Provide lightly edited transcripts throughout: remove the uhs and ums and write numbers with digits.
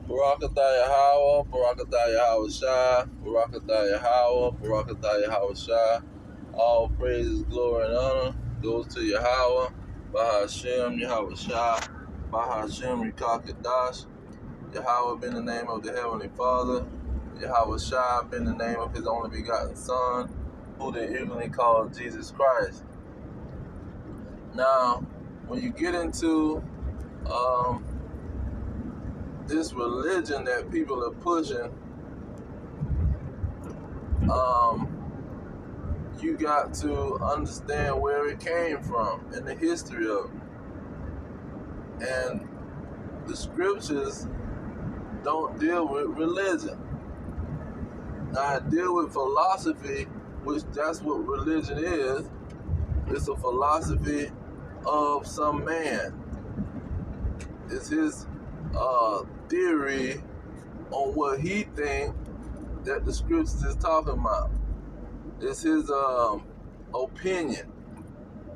Barakatah Yahweh, Barakatah Yahweh Shai, Barakatah Yahweh, Barakatah Yahweh Shai. All praises, glory, and honor goes to Yahweh, Bahashem, Yahweh Shai, Bahashem, Yikakadash. Yahweh been the name of the Heavenly Father. Yahweh Shai been the name of His only begotten Son, who they ignorantly call Jesus Christ. Now, when you get into this religion that people are pushing, you got to understand where it came from and the history of it. And the scriptures don't deal with religion. Now, it deal with philosophy, which that's what religion is. It's a philosophy of some man. It's his theory on what he think that the scriptures is talking about. It's his opinion.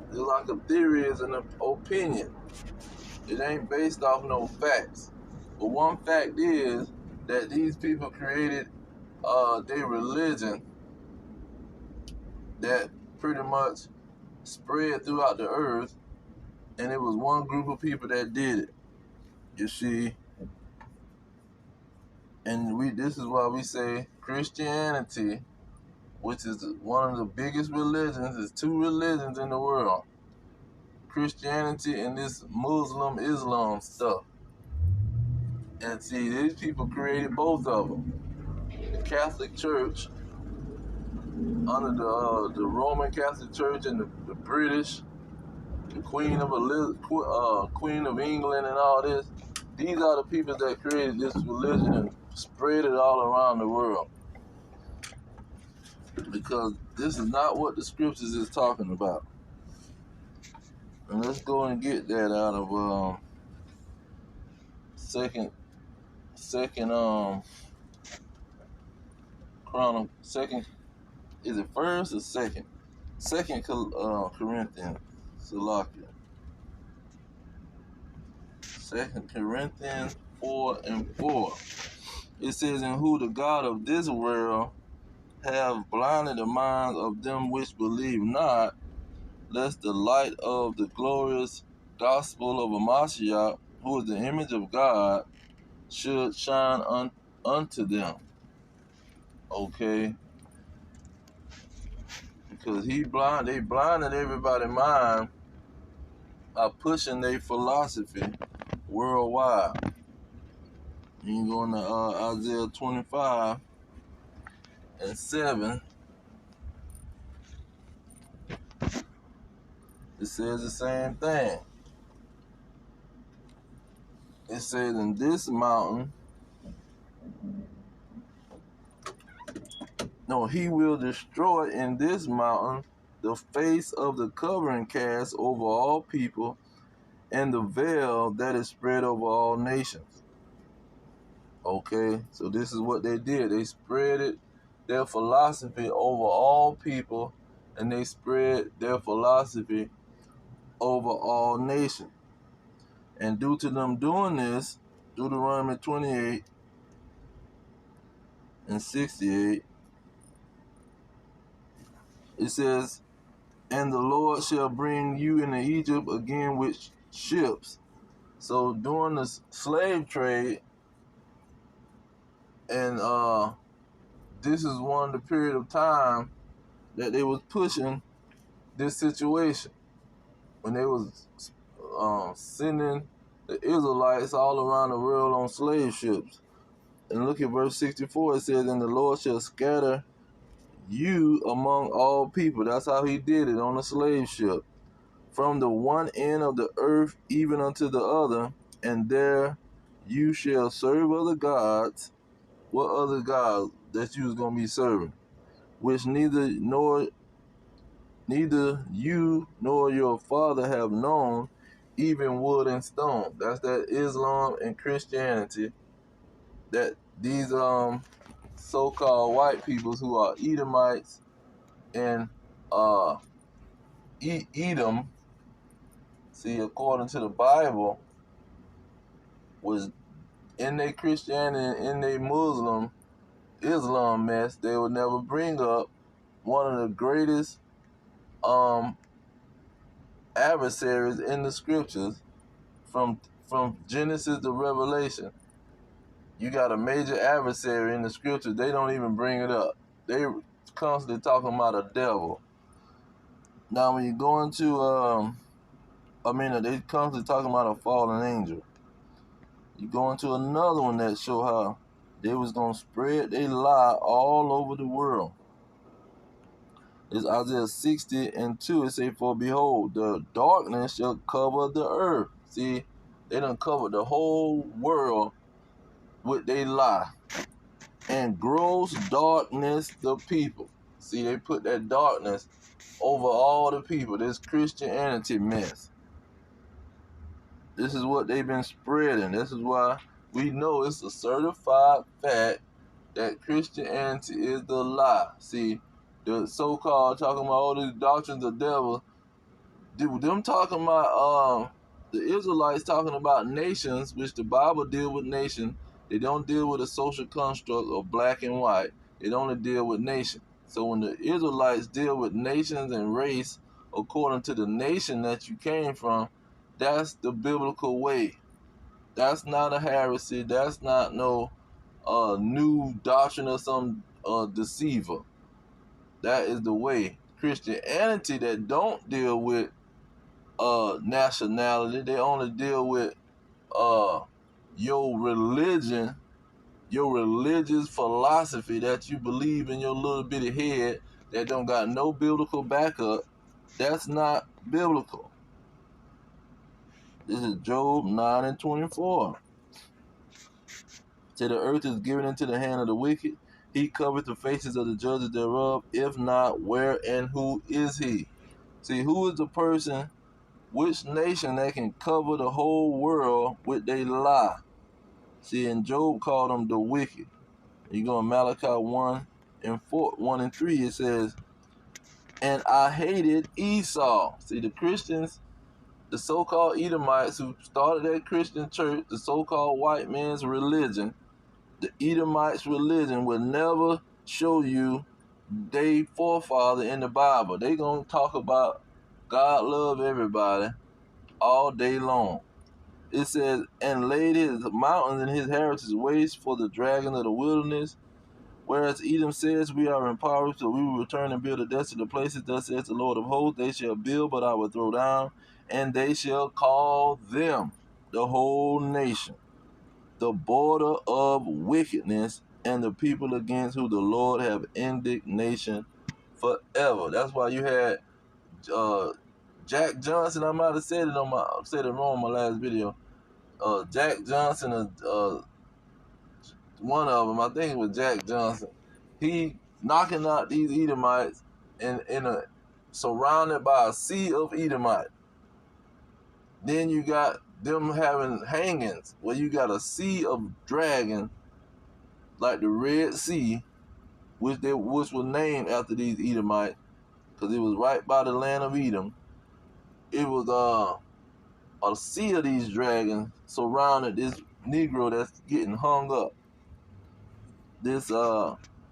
It's like a theory is an opinion. It ain't based off no facts. But one fact is that these people created their religion that pretty much spread throughout the earth, and it was one group of people that did it. You see, and this is why we say Christianity, which is one of the biggest religions. There's two religions in the world: Christianity and this Muslim Islam stuff. And see, these people created both of them. The Catholic Church, under the Roman Catholic Church and the British, the Queen of England and all this, these are the people that created this religion and spread it all around the world. Because this is not what the scriptures is talking about. And let's go and get that out of second is it first or second? Second Corinthians, Salakia. 2 Corinthians 4:4. It says, "In who the God of this world have blinded the minds of them which believe not, lest the light of the glorious gospel of Amashiach, who is the image of God, should shine unto them." Okay? Because they blinded everybody's mind by pushing their philosophy worldwide. You go into Isaiah 25:7. It says the same thing. It says, "In this mountain, no, he will destroy in this mountain the face of the covering cast over all people, and the veil that is spread over all nations." Okay, so this is what they did. They spread their philosophy over all people, and they spread their philosophy over all nations. And due to them doing this, Deuteronomy 28:68, it says, "And the Lord shall bring you into Egypt again with ships." So during the slave trade, and this is one of the period of time that they was pushing this situation, when they was sending the Israelites all around the world on slave ships. And look at verse 64. It says, "And the Lord shall scatter you among all people." That's how he did it on a slave ship. "From the one end of the earth even unto the other, and there you shall serve other gods." What other gods that you was going to be serving? "Which neither you nor your father have known, even wood and stone." That's that Islam and Christianity that these so-called white peoples who are Edomites and Edom, see, according to the Bible, was in their Christianity, in their Islam mess, they would never bring up one of the greatest adversaries in the scriptures from Genesis to Revelation. You got a major adversary in the scriptures. They don't even bring it up. They constantly talking about a devil. Now, when you go into, they constantly talking about a fallen angel. You go into another one that show how they was going to spread they lie all over the world. It's Isaiah 60:2. It say, for behold, the darkness shall cover the earth. See, they done covered the whole world with they lie. And gross darkness the people. See, they put that darkness over all the people. This Christianity mess. This is what they've been spreading. This is why we know it's a certified fact that Christianity is the lie. See, the so-called talking about all these doctrines of the devil, them talking about the Israelites talking about nations, which the Bible deal with nations. They don't deal with a social construct of black and white. They only deal with nations. So when the Israelites deal with nations and race according to the nation that you came from, that's the biblical way. That's not a heresy. That's not no new doctrine or some deceiver. That is the way. Christianity that don't deal with nationality, they only deal with your religion, your religious philosophy that you believe in your little bitty head that don't got no biblical backup. That's not biblical. This is Job 9:24. Till the earth is given into the hand of the wicked, he covereth the faces of the judges thereof. If not, where and who is he? See, who is the person, which nation that can cover the whole world with they lie? See, and Job called them the wicked. You go in Malachi 1:3, it says, and I hated Esau. See, the Christians, the so-called Edomites who started that Christian church, the so-called white man's religion, the Edomites' religion will never show you their forefather in the Bible. They gonna talk about God love everybody all day long. It says, and laid his mountains and his heritage waste for the dragon of the wilderness. Whereas Edom says, we are empowered, so we will return and build the desolate places. Thus says the Lord of hosts, they shall build, but I will throw down, and they shall call them, the whole nation, the border of wickedness, and the people against who the Lord have indignation forever. That's why you had Jack Johnson. I might have said it said it wrong in my last video. Jack Johnson, one of them, I think it was Jack Johnson. He knocking out these Edomites surrounded by a sea of Edomite. Then you got them having hangings where you got a sea of dragons like the Red Sea, which was named after these Edomites, because it was right by the land of Edom. It was a sea of these dragons surrounded this Negro that's getting hung up. This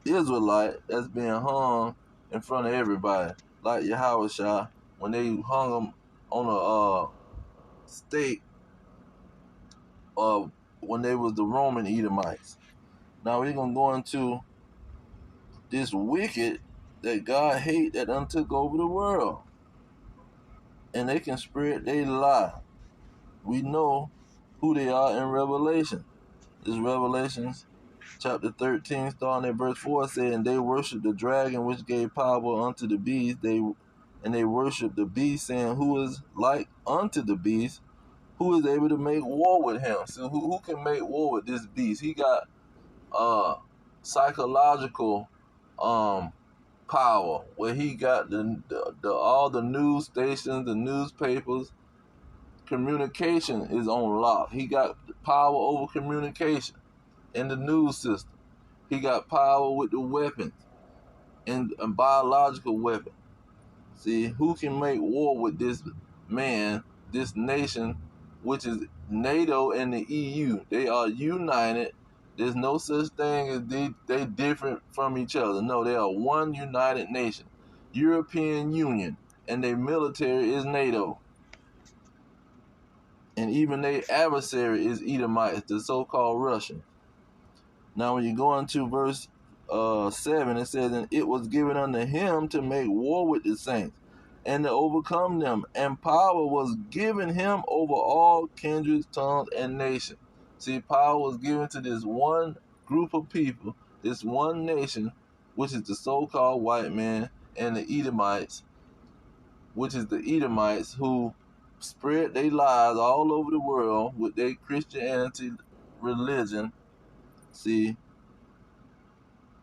Israelite that's being hung in front of everybody, like Yahweh when they hung him on a stake when they was the Roman Edomites. Now we're gonna go into this wicked that God hate that done took over the world. And they can spread they lie. We know who they are in Revelation. This Revelations chapter 13, starting at verse 4, saying, they worship the dragon which gave power unto the beast. They worship the beast, saying, who is like unto the beast, who is able to make war with him. So who can make war with this beast? He got psychological power, where he got the all the news stations, the newspapers, communication is on lock. He got power over communication in the news system. He got power with the weapons and biological weapons. See, who can make war with this man, this nation which is NATO and the EU. They are united. There's no such thing as they different from each other. No, they are one united nation. European Union, and their military is NATO. And even their adversary is Edomite, the so-called Russian. Now when you go into verse 7, it says, and it was given unto him to make war with the saints, and to overcome them, and power was given him over all kindreds, tongues, and nations. See, power was given to this one group of people, this one nation, which is the so-called white man, and the Edomites, which is the Edomites, who spread their lies all over the world with their Christianity religion. See,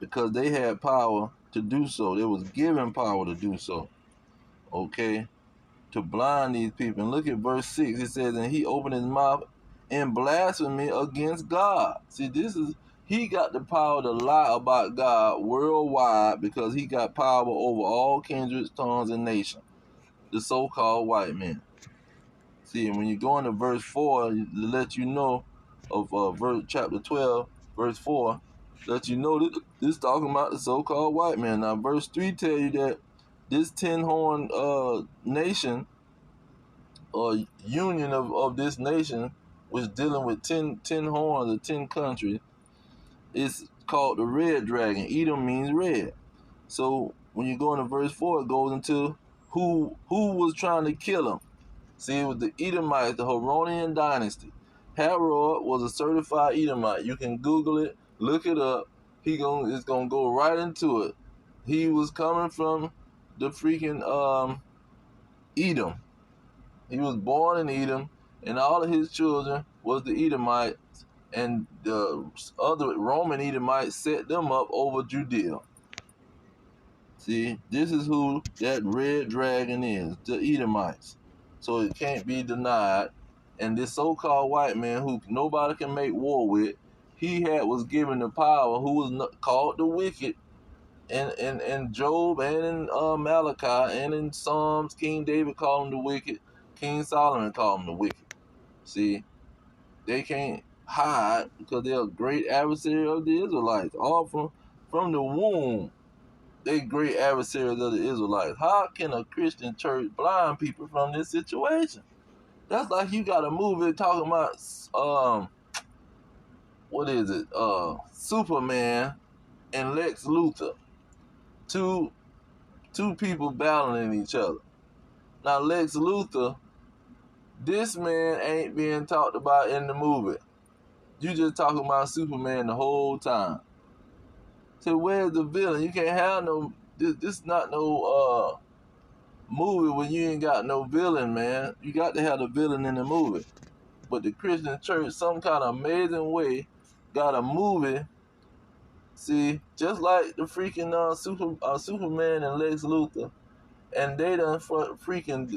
because they had power to do so. They was given power to do so. Okay? To blind these people. And look at verse 6. It says, and he opened his mouth in blasphemy against God. See, he got the power to lie about God worldwide because he got power over all kindreds, tongues, and nations. The so-called white man. See, and when you go into verse 4, to let you know of chapter 12, verse 4, let you know that this is talking about the so-called white man. Now, verse 3 tell you that this 10-horn nation, or union of this nation, was dealing with 10 horns or 10 countries, is called the red dragon. Edom means red. So when you go into verse 4, it goes into who was trying to kill him. See, it was the Edomites, the Heronian dynasty. Herod was a certified Edomite. You can Google it, look it up. It's gonna go right into it. He was coming from the freaking Edom. He was born in Edom, and all of his children was the Edomites, and the other Roman Edomites set them up over Judea. See, this is who that red dragon is, the Edomites. So it can't be denied. And this so-called white man who nobody can make war with, was given the power, who was called the wicked in Job and in Malachi and in Psalms. King David called him the wicked. King Solomon called him the wicked. See, they can't hide because they're a great adversary of the Israelites. All from the womb, they great adversaries of the Israelites. How can a Christian church blind people from this situation? That's like you got a movie talking about what is it? Superman and Lex Luthor. Two people battling each other. Now Lex Luthor, this man ain't being talked about in the movie. You just talking about Superman the whole time. So where's the villain? You can't have no. This not no movie when you ain't got no villain, man. You got to have the villain in the movie. But the Christian church, some kind of amazing way, got a movie. See, just like the freaking Superman and Lex Luthor, and they done freaking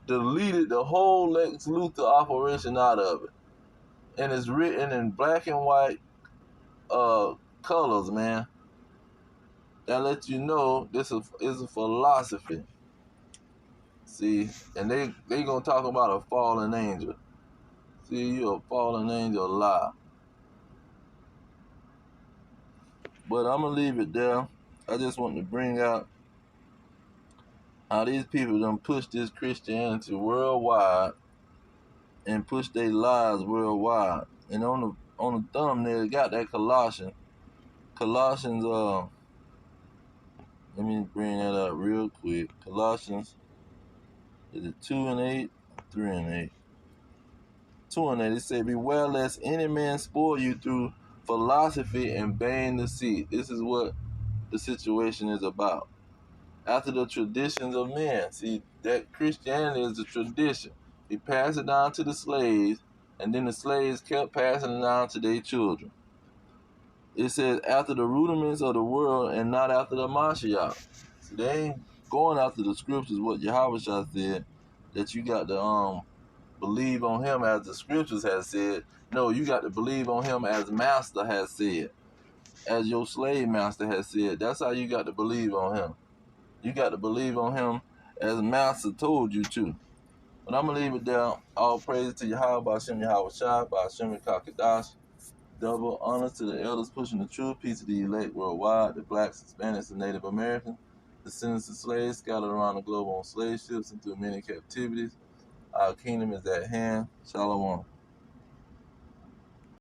deleted the whole Lex Luthor operation out of it, and it's written in black and white colors, man. That lets you know this is a philosophy. See, and they gonna talk about a fallen angel. See, you a fallen angel lie. But I'm gonna leave it there. I just want to bring out how these people done push this Christianity worldwide and push their lies worldwide. And on the thumbnail, got that Colossians. Let me bring that up real quick. Colossians, is it 2:8, 3:8? 2:8. It said, beware lest any man spoil you through philosophy and vain deceit. This is what the situation is about. After the traditions of men. See, that Christianity is a tradition. He passed it down to the slaves, and then the slaves kept passing it down to their children. It says, after the rudiments of the world and not after the Mashiach. See, they ain't going after the scriptures, what Yahweh said, that you got to believe on him as the scriptures has said. No, you got to believe on him as master has said, as your slave master has said. That's how you got to believe on him. You got to believe on him as master told you to. But I'm going to leave it there. All praise to Yahweh, Ba'ashem Yahweh Shai, Ba'ashem Kakadash. Double honor to the elders pushing the truth. Peace to the elect worldwide, the blacks, Hispanics, and Native Americans, descendants of slaves scattered around the globe on slave ships and through many captivities. Our kingdom is at hand. Shalom.